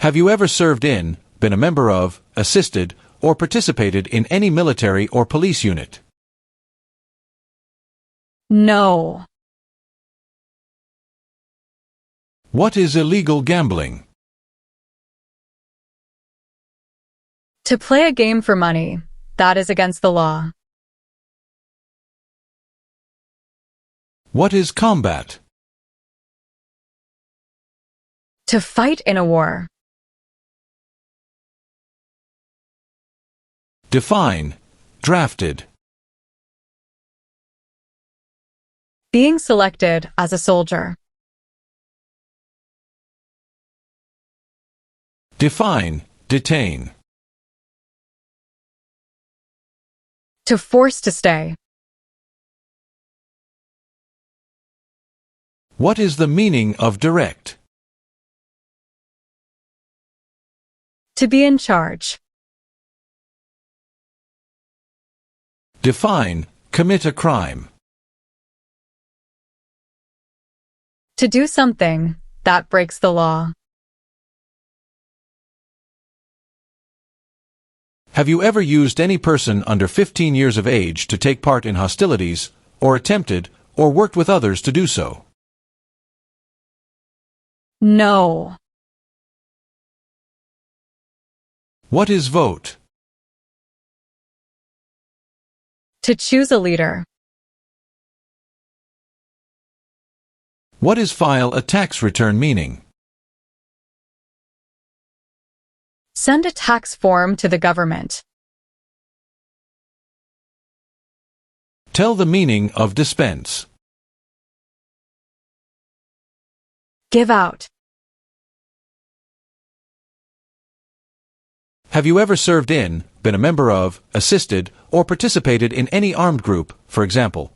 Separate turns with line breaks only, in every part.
Have you ever served in, been a member of, assisted, or participated in any military or police unit?
No.
What is illegal gambling?
To play a game for money, that is against the law.
What is combat?
To fight in a war.
Define, drafted.
Being selected as a soldier.
Define, detain.
To force to stay.
What is the meaning of direct?
To be in charge.
Define, commit a crime.
To do something that breaks the law.
Have you ever used any person under 15 years of age to take part in hostilities, or attempted, or worked with others to do so?
No.
What is vote?
To choose a leader.
What is file a tax return meaning?
Send a tax form to the government.
Tell the meaning of dispense.
Give out.
Have you ever served in, been a member of, assisted, or participated in any armed group, for example,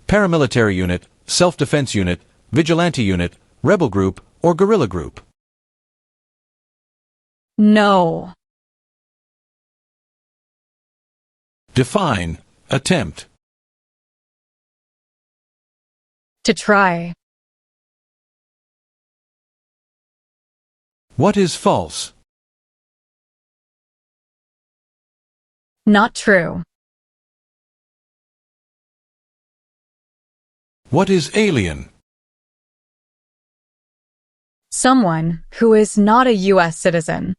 paramilitary unit, self-defense unit, vigilante unit, rebel group, or guerrilla group?
No.
Define, attempt.
To try.
What is false?
Not true.
What is alien?
Someone who is not a U.S. citizen.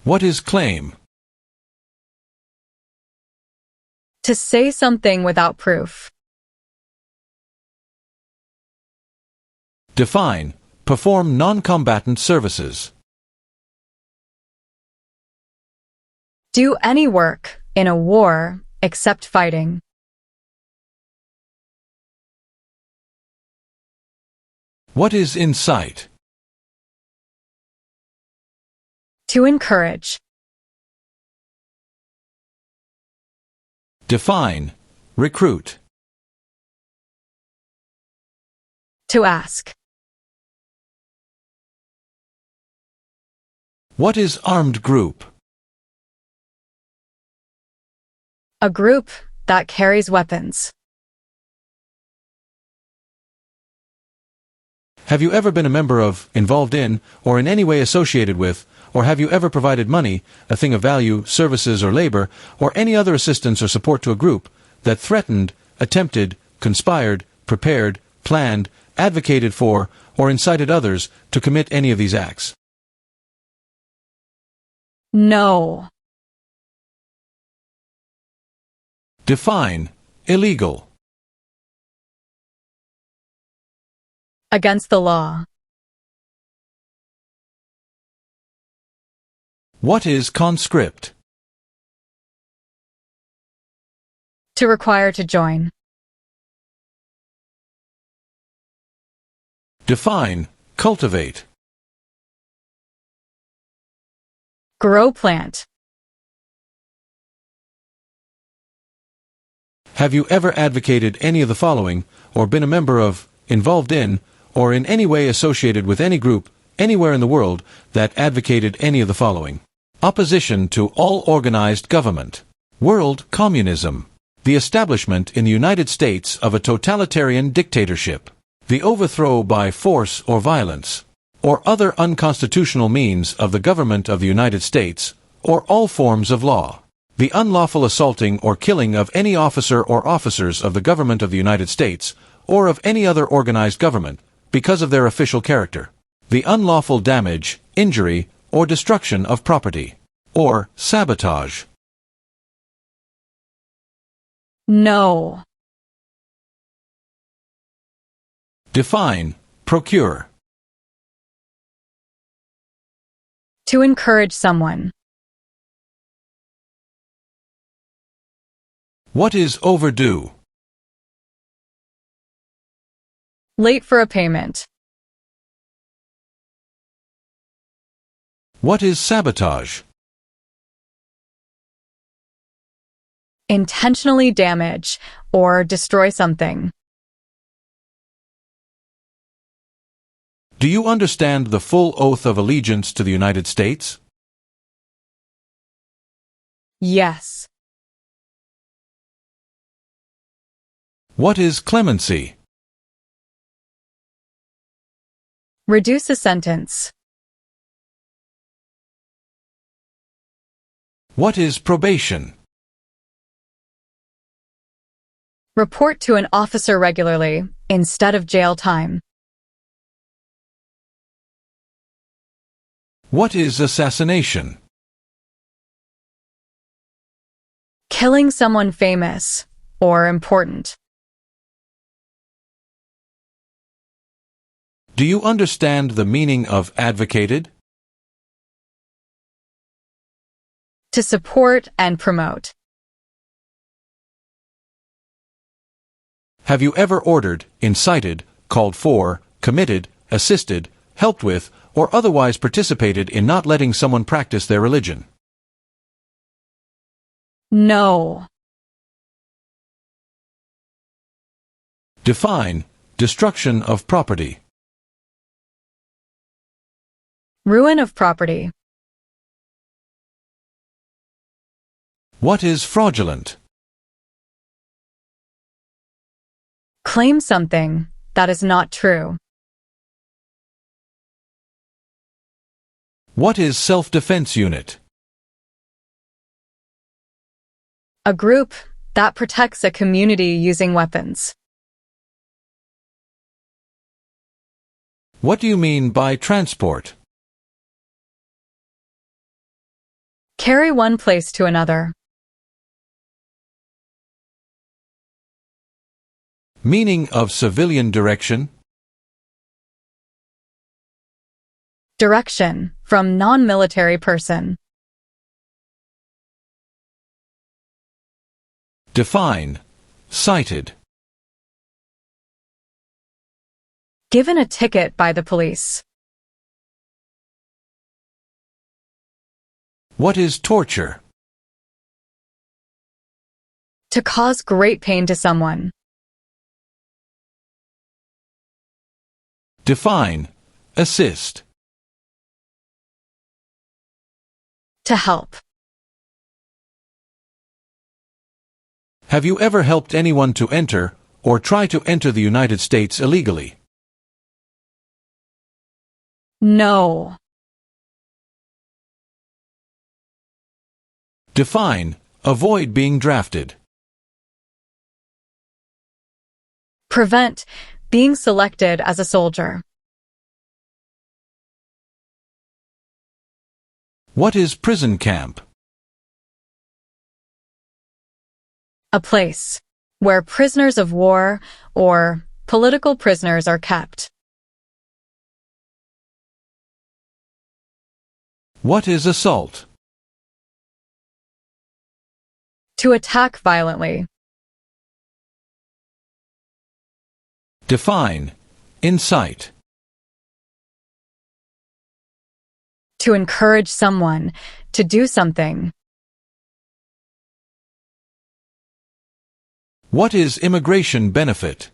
What is claim?
To say something without proof.
Define, perform non-combatant services.
Do any work in a war except fighting.
What is incite?
To encourage.
Define, recruit.
To ask.
What is armed group?
A group that carries weapons.
Have you ever been a member of, involved in, or in any way associated with, or have you ever provided money, a thing of value, services or labor, or any other assistance or support to a group that threatened, attempted, conspired, prepared, planned, advocated for, or incited others to commit any of these acts?
No.
Define, illegal.
Against the law.
What is conscript?
To require to join.
Define, cultivate.
Grow plant.
Have you ever advocated any of the following, or been a member of, involved in, or in any way associated with any group, anywhere in the world, that advocated any of the following? Opposition to all organized government. World communism. The establishment in the United States of a totalitarian dictatorship. The overthrow by force or violence, or other unconstitutional means of the government of the United States, or all forms of law. The unlawful assaulting or killing of any officer or officers of the government of the United States, or of any other organized government, because of their official character. The unlawful damage, injury, or destruction of property, or sabotage.
No.
Define, procure.
To encourage someone.
What is overdue?
Late for a payment.
What is sabotage?
Intentionally damage or destroy something.
Do you understand the full oath of allegiance to the United States?
Yes.
What is clemency?
Reduce a sentence.
What is probation?
Report to an officer regularly, instead of jail time.
What is assassination?
Killing someone famous or important.
Do you understand the meaning of advocated?
To support and promote.
Have you ever ordered, incited, called for, committed, assisted, helped with, or otherwise participated in not letting someone practice their religion?
No.
Define, destruction of property.
Ruin of property.
What is fraudulent?
Claim something that is not true.
What is self-defense unit?
A group that protects a community using weapons.
What do you mean by transport?
Carry one place to another.
Meaning of civilian direction?
Direction from non-military person.
Define, cited.
Given a ticket by the police.
What is torture?
To cause great pain to someone.
Define, assist.
To help.
Have you ever helped anyone to enter, or try to enter the United States illegally?
No.
Define, avoid being drafted.
Prevent being selected as a soldier.
What is prison camp?
A place where prisoners of war or political prisoners are kept.
What is assault?
To attack violently.
Define, incite.
To encourage someone to do something.
What is immigration benefit?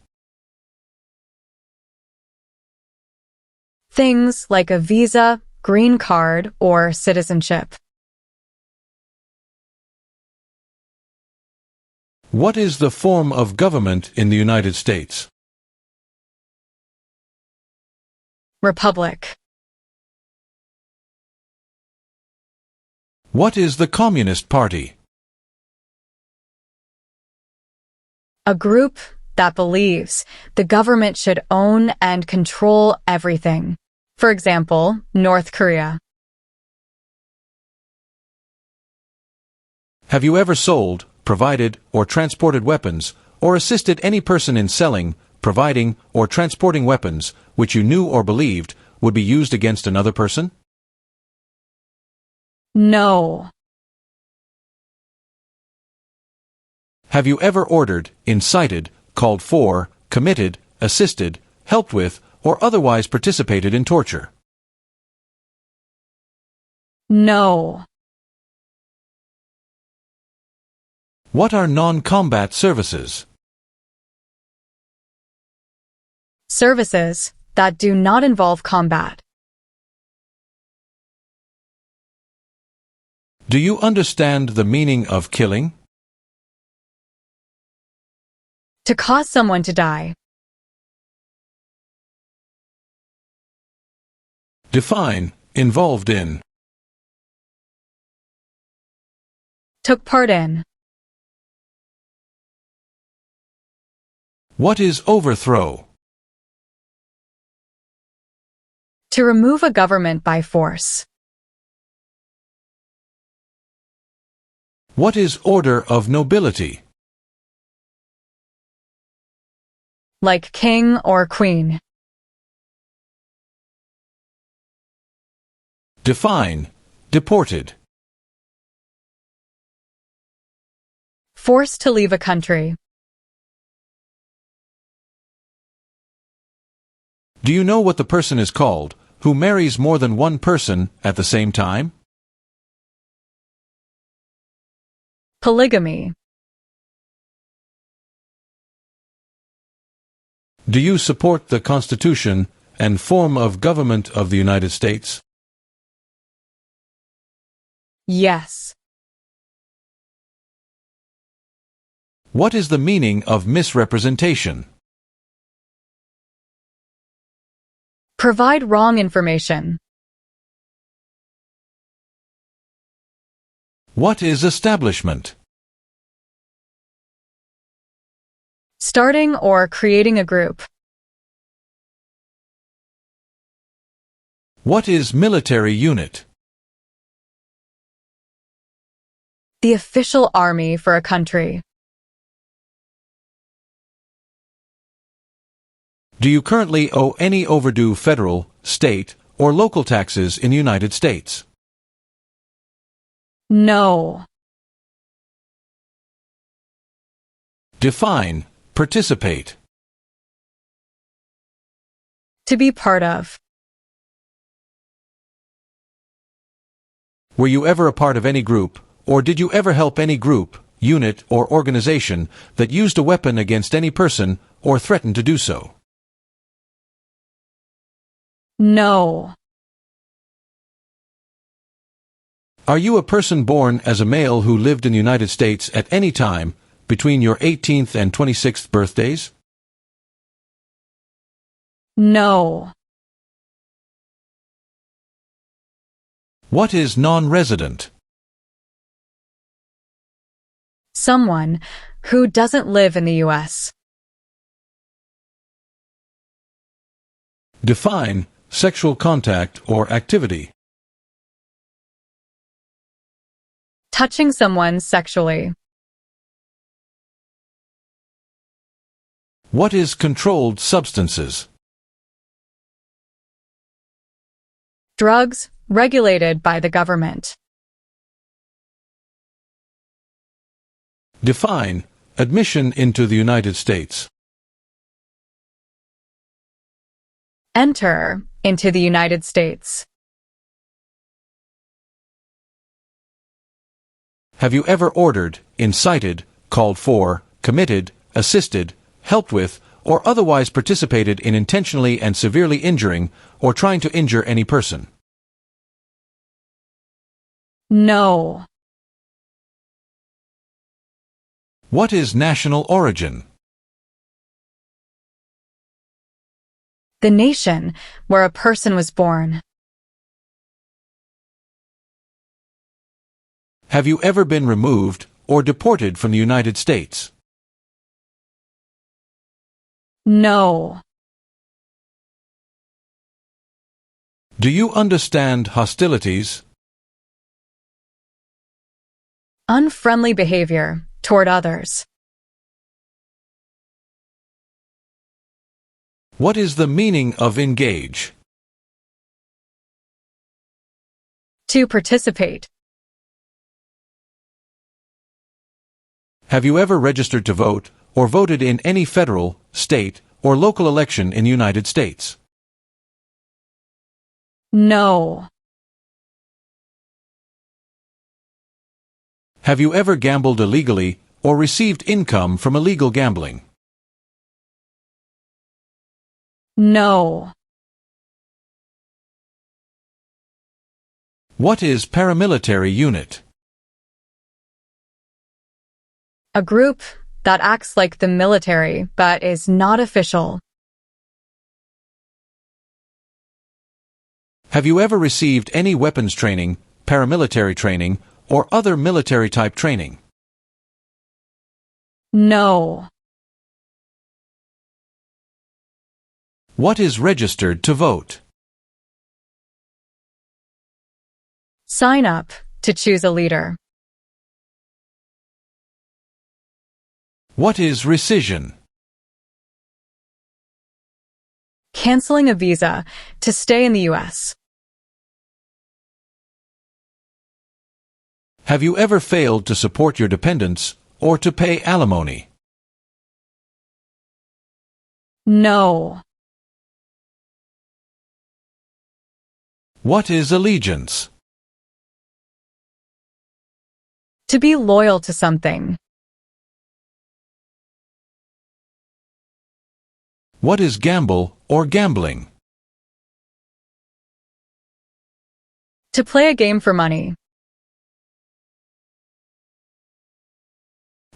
Things like a visa, green card, or citizenship.
What is the form of government in the United States?
Republic.
What is the Communist Party?
A group that believes the government should own and control everything. For example, North Korea.
Have you ever sold, provided, or transported weapons, or assisted any person in selling, providing, or transporting weapons which you knew or believed would be used against another person?
No.
Have you ever ordered, incited, called for, committed, assisted, helped with, or otherwise participated in torture?
No.
What are non-combat services?
Services that do not involve combat.
Do you understand the meaning of killing?
To cause someone to die.
Define, involved in.
Took part in.
What is overthrow?
To remove a government by force.
What is order of nobility?
Like king or queen.
Define, deported.
Forced to leave a country.
Do you know what the person is called who marries more than one person at the same time?
Polygamy.
Do you support the Constitution and form of government of the United States?
Yes.
What is the meaning of misrepresentation?
Provide wrong information.
What is establishment?
Starting or creating a group.
What is military unit?
The official army for a country.
Do you currently owe any overdue federal, state, or local taxes in the United States?
No.
Define, participate.
To be part of.
Were you ever a part of any group, or did you ever help any group, unit, or organization that used a weapon against any person or threatened to do so?
No.
Are you a person born as a male who lived in the United States at any time between your 18th and 26th birthdays?
No.
What is non-resident?
Someone who doesn't live in the U.S.
Define, sexual contact or activity.
Touching someone sexually.
What is controlled substances?
Drugs regulated by the government.
Define, admission into the United States.
Enter into the United States.
Have you ever ordered, incited, called for, committed, assisted, helped with, or otherwise participated in intentionally and severely injuring or trying to injure any person?
No.
What is national origin?
The nation where a person was born.
Have you ever been removed or deported from the United States?
No.
Do you understand hostilities?
Unfriendly behavior toward others.
What is the meaning of engage?
To participate.
Have you ever registered to vote or voted in any federal, state, or local election in the United States?
No.
Have you ever gambled illegally or received income from illegal gambling?
No.
What is paramilitary unit?
A group that acts like the military but is not official.
Have you ever received any weapons training, paramilitary training, or other military-type training?
No.
What is registered to vote?
Sign up to choose a leader.
What is rescission?
Canceling a visa to stay in the U.S.
Have you ever failed to support your dependents or to pay alimony?
No.
What is allegiance?
To be loyal to something.
What is gamble or gambling?
To play a game for money.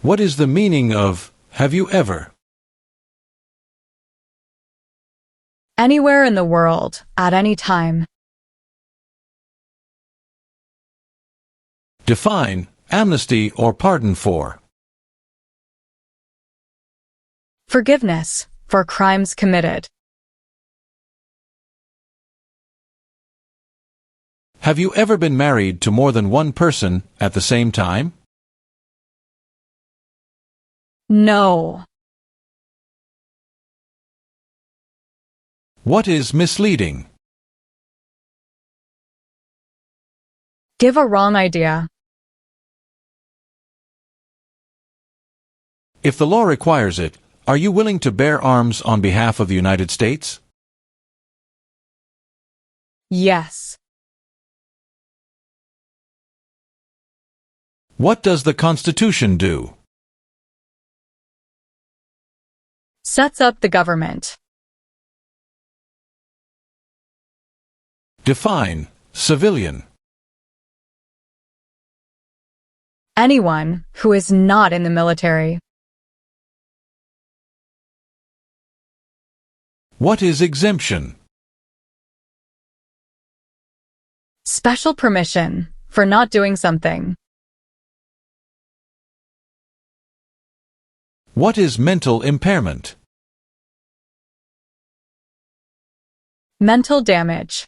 What is the meaning of have you ever?
Anywhere in the world, at any time.
Define amnesty or pardon for.
Forgiveness for crimes committed.
Have you ever been married to more than one person at the same time?
No.
What is misleading?
Give a wrong idea.
If the law requires it, are you willing to bear arms on behalf of the United States?
Yes.
What does the Constitution do?
Sets up the government.
Define civilian.
Anyone who is not in the military.
What is exemption?
Special permission for not doing something.
What is mental impairment?
Mental damage.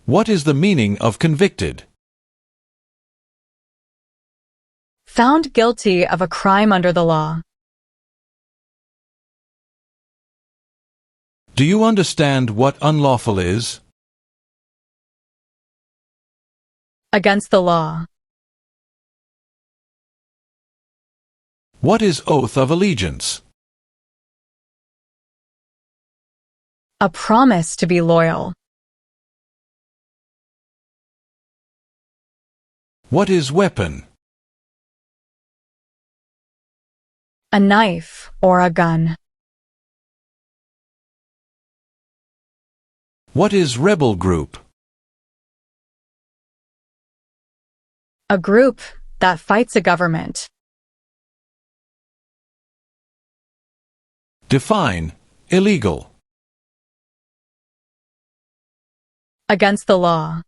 What is the meaning of convicted?
Found guilty of a crime under the law.
Do you understand what unlawful is?
Against the law.
What is oath of allegiance?
A promise to be loyal.
What is weapon?
A knife or a gun.
What is rebel group?
A group that fights a government.
Define illegal.
Against the law.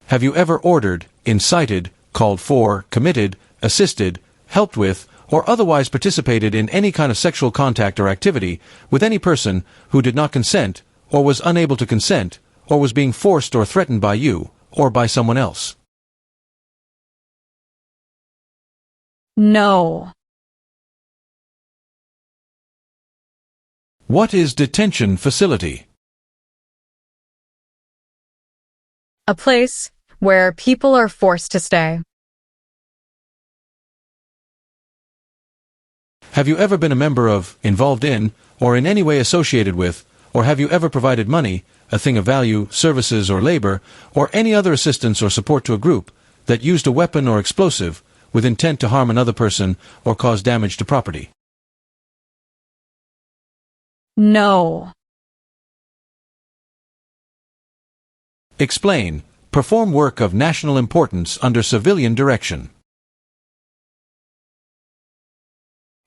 Have you ever ordered, incited, called for, committed, assisted, helped with, or otherwise participated in any kind of sexual contact or activity with any person who did not consent, or was unable to consent, or was being forced or threatened by you, or by someone else?
No.
What is detention facility?
A place where people are forced to stay.
Have you ever been a member of, involved in, or in any way associated with, or have you ever provided money, a thing of value, services or labor, or any other assistance or support to a group that used a weapon or explosive with intent to harm another person or cause damage to property?
No.
Explain. Perform work of national importance under civilian direction.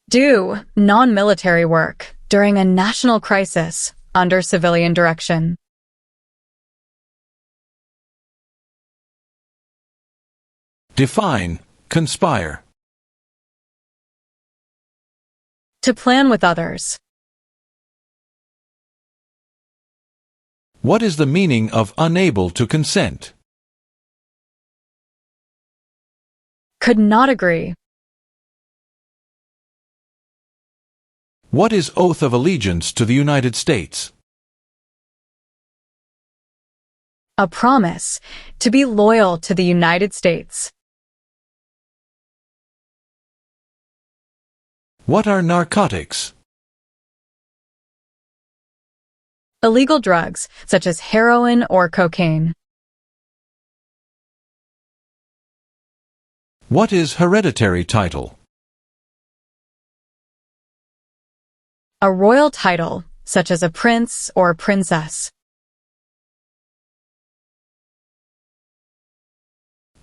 Do non-military work during a national crisis under civilian direction.
Define. Conspire.
To plan with others.
What is the meaning of unable to consent?
Could not agree.
What is oath of allegiance to the United States?
A promise to be loyal to the United States.
What are narcotics?
Illegal drugs such as heroin or cocaine.
What is hereditary title?
A royal title such as a prince or princess.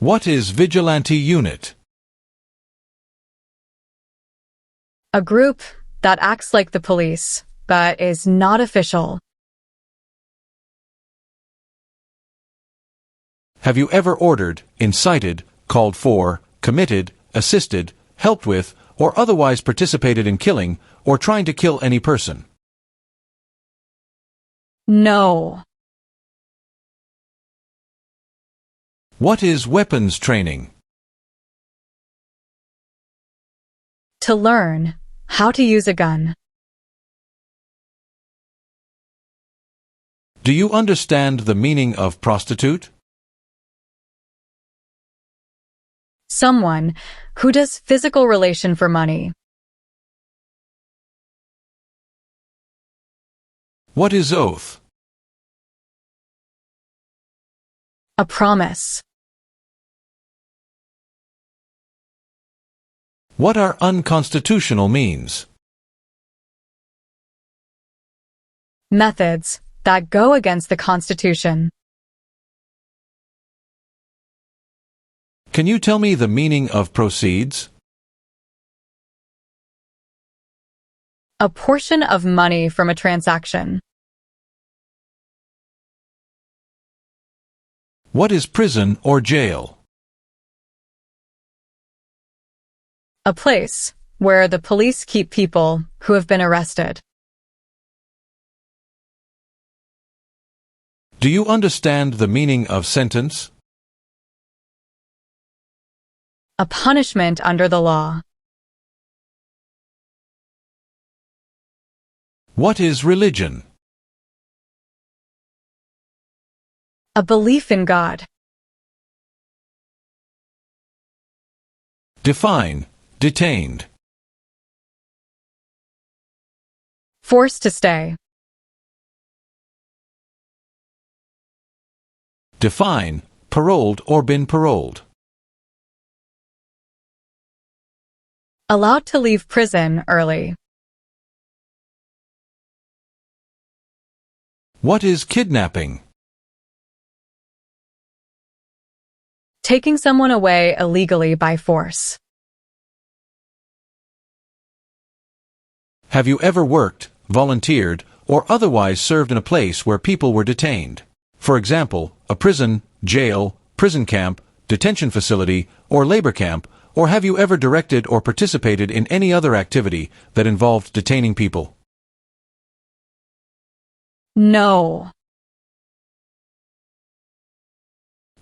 What is vigilante unit?
A group that acts like the police but is not official.
Have you ever ordered, incited, called for, committed, assisted, helped with, or otherwise participated in killing or trying to kill any person?
No.
What is weapons training?
To learn how to use a gun.
Do you understand the meaning of prostitute?
Someone who does physical relation for money.
What is oath?
A promise.
What are unconstitutional means?
Methods that go against the Constitution.
Can you tell me the meaning of proceeds?
A portion of money from a transaction.
What is prison or jail?
A place where the police keep people who have been arrested.
Do you understand the meaning of sentence?
A punishment under the law.
What is religion?
A belief in God.
Define. Detained.
Forced to stay.
Define. Paroled or been paroled.
Allowed to leave prison early.
What is kidnapping?
Taking someone away illegally by force.
Have you ever worked, volunteered, or otherwise served in a place where people were detained? For example, a prison, jail, prison camp, detention facility, or labor camp, or have you ever directed or participated in any other activity that involved detaining people?
No.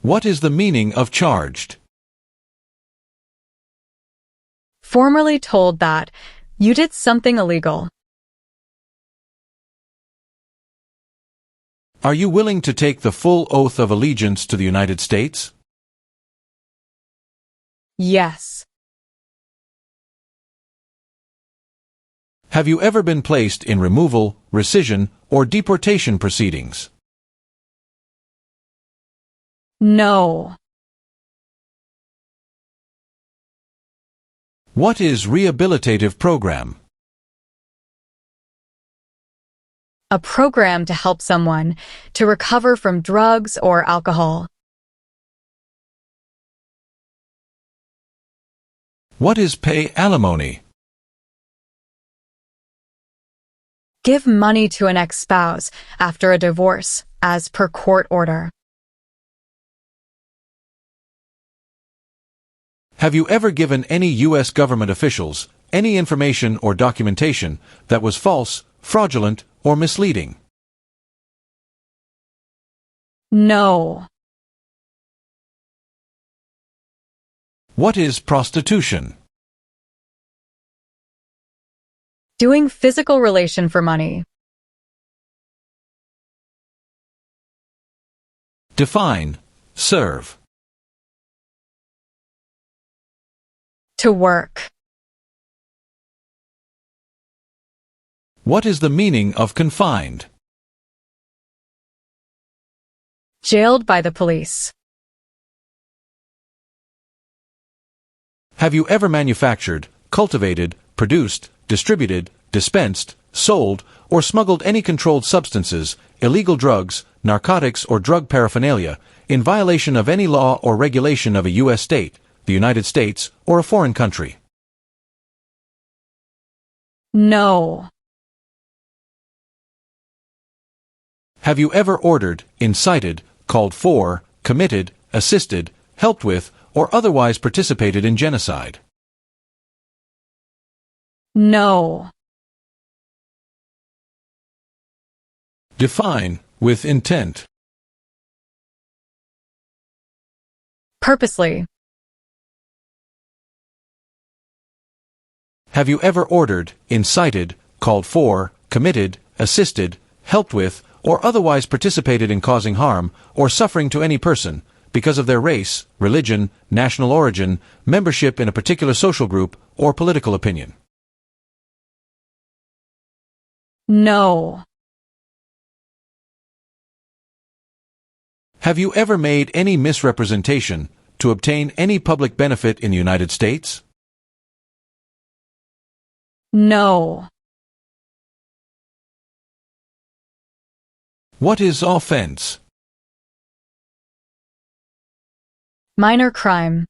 What is the meaning of charged?
Formerly told that you did something illegal.
Are you willing to take the full oath of allegiance to the United States?
Yes.
Have you ever been placed in removal, rescission, or deportation proceedings?
No.
What is rehabilitative program?
A program to help someone to recover from drugs or alcohol.
What is pay alimony?
Give money to an ex-spouse after a divorce, as per court order.
Have you ever given any U.S. government officials any information or documentation that was false, fraudulent, or misleading?
No.
What is prostitution?
Doing physical relation for money.
Define, serve.
To work.
What is the meaning of confined?
Jailed by the police.
Have you ever manufactured, cultivated, produced, distributed, dispensed, sold, or smuggled any controlled substances, illegal drugs, narcotics, or drug paraphernalia in violation of any law or regulation of a U.S. state, the United States, or a foreign country?
No.
Have you ever ordered, incited, called for, committed, assisted, helped with, or otherwise participated in genocide?
No.
Define, with intent.
Purposely.
Have you ever ordered, incited, called for, committed, assisted, helped with, or otherwise participated in causing harm or suffering to any person because of their race, religion, national origin, membership in a particular social group, or political opinion?
No.
Have you ever made any misrepresentation to obtain any public benefit in the United States?
No.
What is offense?
Minor crime.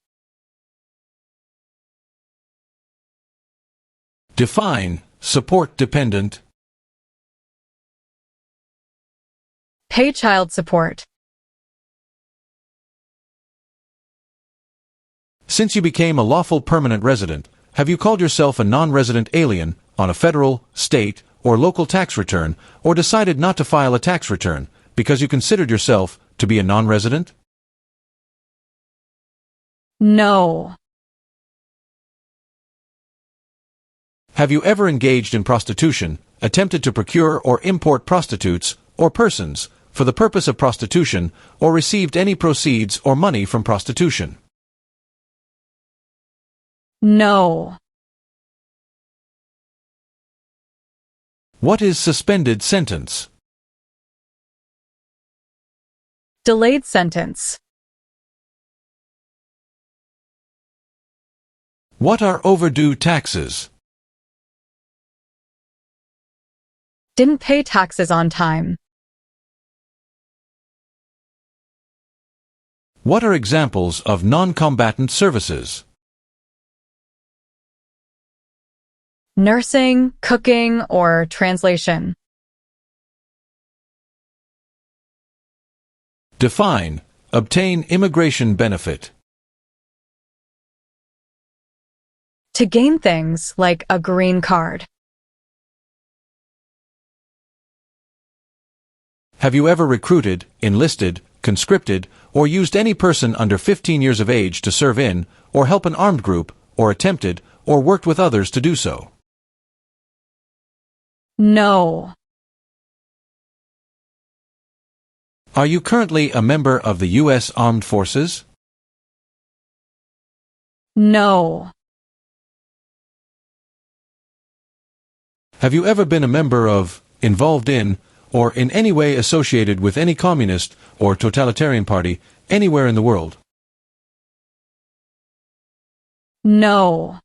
Define, support dependent.
Pay child support.
Since you became a lawful permanent resident, have you called yourself a non-resident alien on a federal, state, or local tax return, or decided not to file a tax return because you considered yourself to be a non-resident?
No.
Have you ever engaged in prostitution, attempted to procure or import prostitutes or persons for the purpose of prostitution, or received any proceeds or money from prostitution?
No.
What is suspended sentence?
Delayed sentence.
What are overdue taxes?
Didn't pay taxes on time.
What are examples of non-combatant services?
nursing, cooking, or translation.
Define. Obtain immigration benefit.
To gain things like a green card.
Have you ever recruited, enlisted, conscripted, or used any person under 15 years of age to serve in, or help an armed group, or attempted, or worked with others to do so?
No.
Are you currently a member of the U.S. Armed Forces?
No.
Have you ever been a member of, involved in, or in any way associated with any communist or totalitarian party anywhere in the world?
No.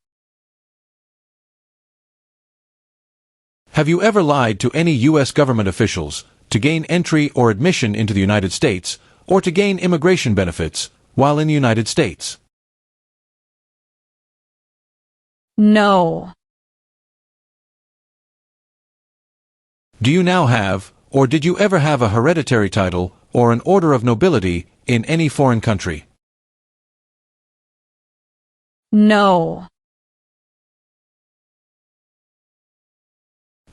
Have you ever lied to any U.S. government officials to gain entry or admission into the United States, or to gain immigration benefits while in the United States?
No.
Do you now have, or did you ever have a hereditary title or an order of nobility in any foreign country?
No.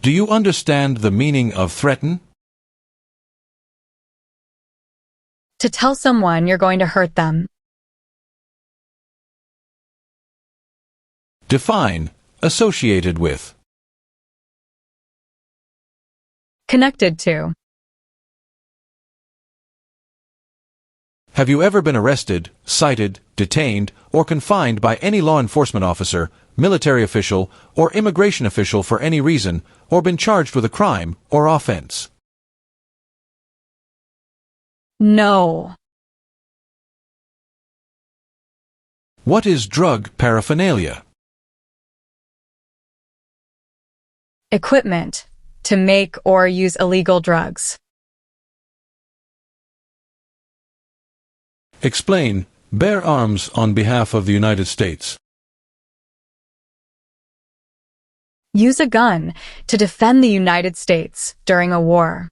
Do you understand the meaning of threaten?
To tell someone you're going to hurt them.
Define. Associated with.
Connected to.
Have you ever been arrested, cited, detained, or confined by any law enforcement officer, military official, or immigration official for any reason, or been charged with a crime or offense?
No.
What is drug paraphernalia?
Equipment. To make or use illegal drugs.
Explain. Bear arms on behalf of the United States.
Use a gun to defend the United States during a war.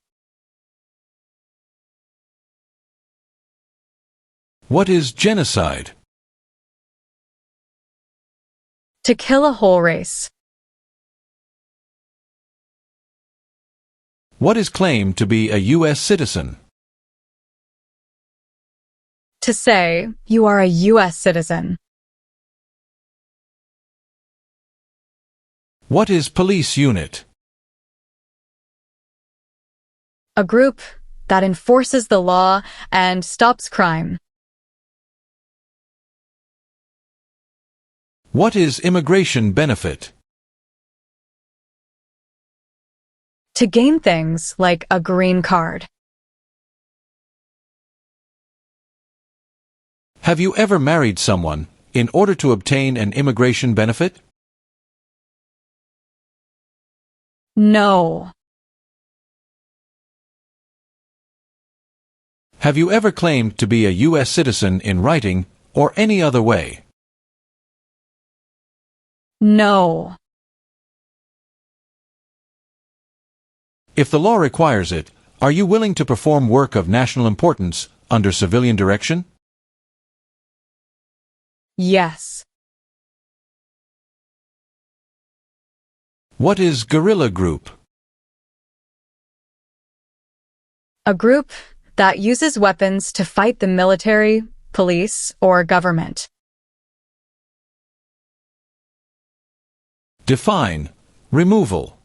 What is genocide?
To kill a whole race.
What is claimed to be a U.S. citizen?
To say you are a U.S. citizen.
What is police unit?
A group that enforces the law and stops crime.
What is immigration benefit?
To gain things like a green card.
Have you ever married someone in order to obtain an immigration benefit?
No.
Have you ever claimed to be a U.S. citizen in writing or any other way?
No.
If the law requires it, are you willing to perform work of national importance under civilian direction?
Yes.
What is guerrilla group?
A group that uses weapons to fight the military, police, or government.
Define. Removal.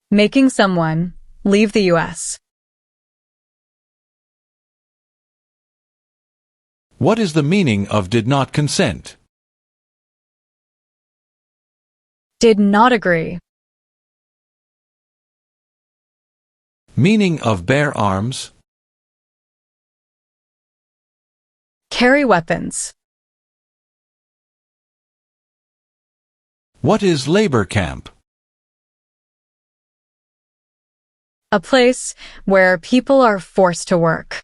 Making someone leave the U.S.
What is the meaning of did not consent?
Did not agree.
Meaning of bear arms?
Carry weapons.
What is labor camp?
A place where people are forced to work.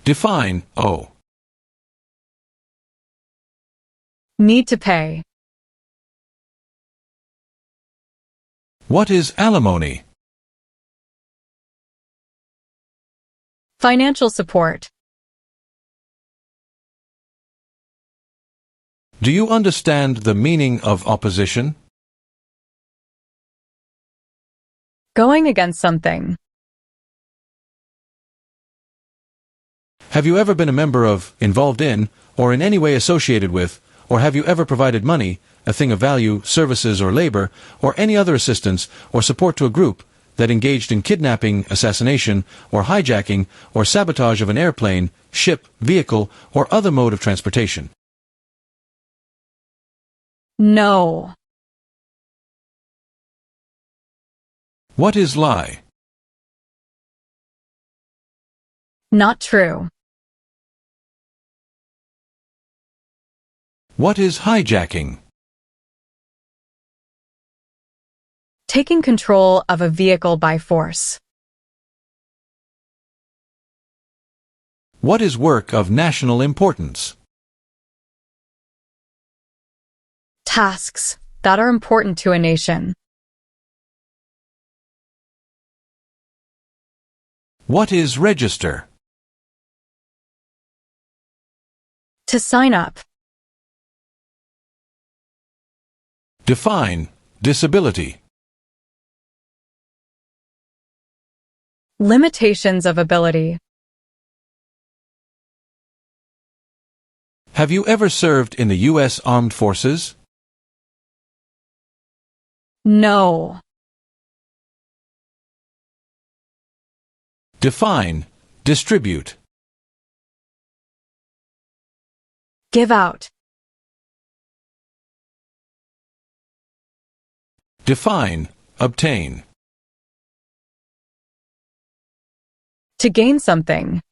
Define.
Need to pay.
What is alimony?
Financial support.
Do you understand the meaning of opposition?
Going against something.
Have you ever been a member of, involved in, or in any way associated with, or have you ever provided money, a thing of value, services or labor, or any other assistance or support to a group that engaged in kidnapping, assassination, or hijacking, or sabotage of an airplane, ship, vehicle, or other mode of transportation?
No.
What is lie?
Not true.
What is hijacking?
Taking control of a vehicle by force.
What is work of national importance?
Tasks that are important to a nation.
What is register?
To sign up.
Define disability.
Limitations of ability.
Have you ever served in the U.S. Armed Forces?
No.
Define distribute.
Give out.
Define obtain.
To gain something.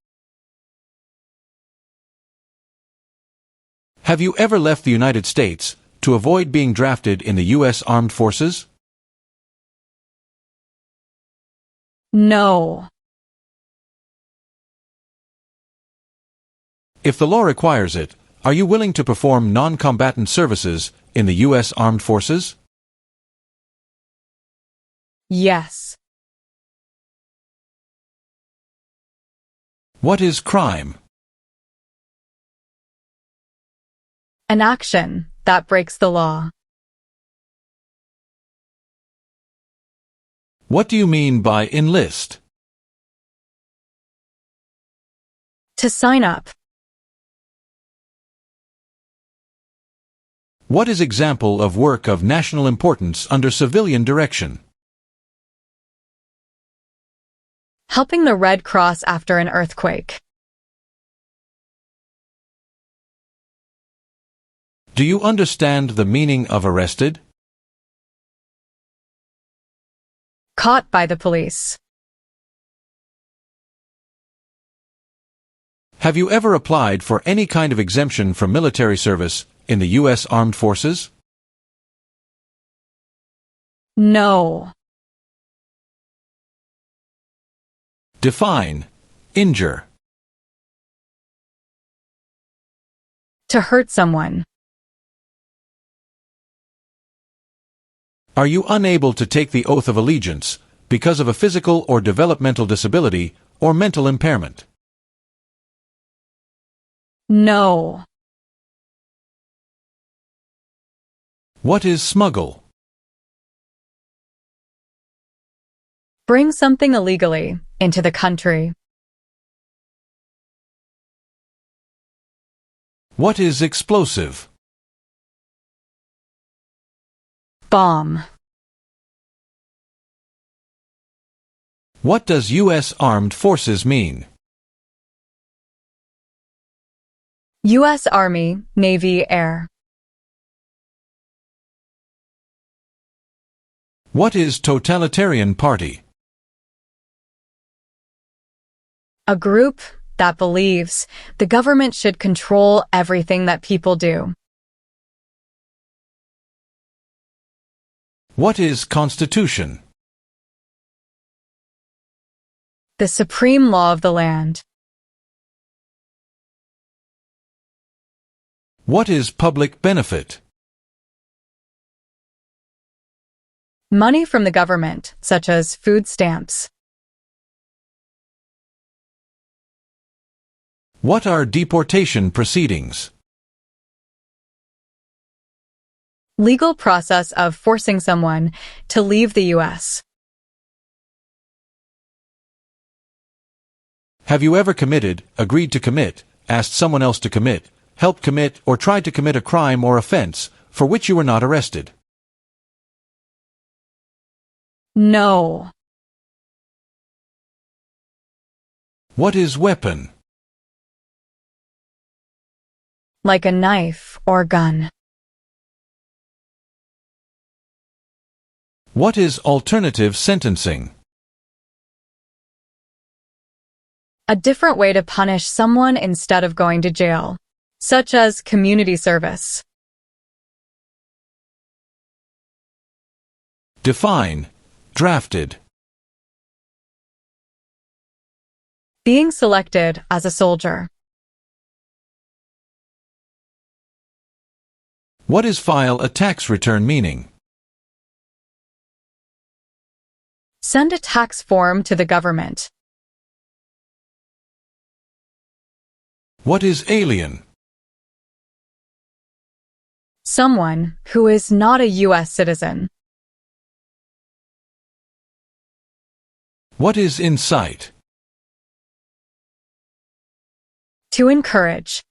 Have you ever left the United States to avoid being drafted in the U.S. Armed Forces?
No.
If the law requires it, are you willing to perform non-combatant services in the U.S. Armed Forces?
Yes.
What is crime?
An action that breaks the law.
What do you mean by enlist?
To sign up.
What is example of work of national importance under civilian direction?
Helping the Red Cross after an earthquake.
Do you understand the meaning of arrested?
Caught by the police.
Have you ever applied for any kind of exemption from military service in the U.S. Armed Forces?
No.
Define injure.
To hurt someone.
Are you unable to take the oath of allegiance because of a physical or developmental disability or mental impairment?
No.
What is smuggle?
Bring something illegally into the country.
What is explosive?
Bomb.
What does U.S. Armed Forces mean?
U.S. Army, Navy, Air.
What is totalitarian party?
A group that believes the government should control everything that people do.
What is constitution?
The supreme law of the land.
What is public benefit?
Money from the government, such as food stamps.
What are deportation proceedings?
Legal process of forcing someone to leave the U.S.
Have you ever committed, agreed to commit, asked someone else to commit, helped commit, or tried to commit a crime or offense for which you were not arrested?
No.
What is weapon?
Like a knife or gun.
What is alternative sentencing?
A different way to punish someone instead of going to jail, such as community service.
Define. Drafted.
Being selected as a soldier.
What is file a tax return meaning?
Send a tax form to the government.
What is alien?
Someone who is not a U.S. citizen.
What is incite?
To encourage.